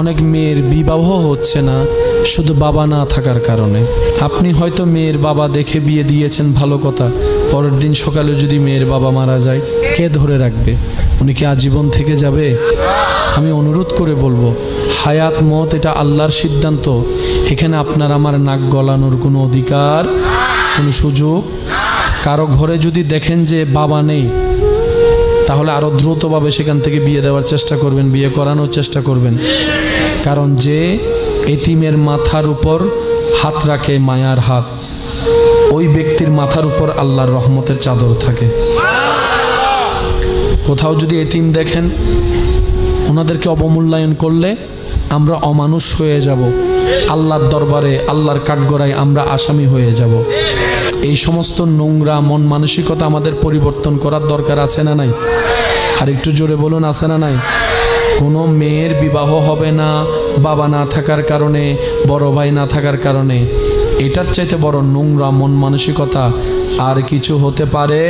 অনেক মেয়ের বিবাহ হচ্ছে না শুধু বাবা না থাকার কারণে। আপনি হয়তো মেয়ের বাবা দেখে বিয়ে দিয়েছেন, ভালো কথা, পরের দিন সকালে যদি মেয়ের বাবা মারা যায়, কে ধরে রাখবে? উনি কি আজীবন থেকে যাবে? আমি অনুরোধ করে বলবো, হায়াত মত এটা আল্লাহর সিদ্ধান্ত। এখানে আপনার আমার নাক গলানোর কোনো অধিকার, কোনো সুযোগ। কারো ঘরে যদি দেখেন যে বাবা নেই, তাহলে আরও দ্রুতভাবে সেখান থেকে বিয়ে দেওয়ার চেষ্টা করবেন, বিয়ে করানোর চেষ্টা করবেন। কারণ যে এতিমের মাথার উপর হাত রাখে, মায়ার হাত, ওই ব্যক্তির মাথার উপর আল্লাহর রহমতের চাদর থাকে। কোথাও যদি এতিম দেখেন, ওনাদেরকে অবমূল্যায়ন করলে আমরা অমানুষ হয়ে যাব, আল্লাহর দরবারে, আল্লাহর কাঠগড়ায় আমরা আসামি হয়ে যাব। এই সমস্ত নোংরা মন মানসিকতা আমাদের পরিবর্তন করার দরকার আছে না নাই? আর একটু জোরে বলুন, আছে না নাই? কোনো মেয়ের বিবাহ হবে না বাবা না থাকার কারণে, বড় ভাই না থাকার কারণে। এটার চাইতে বড় নোংরা মন মানসিকতা আর কিছু হতে পারে?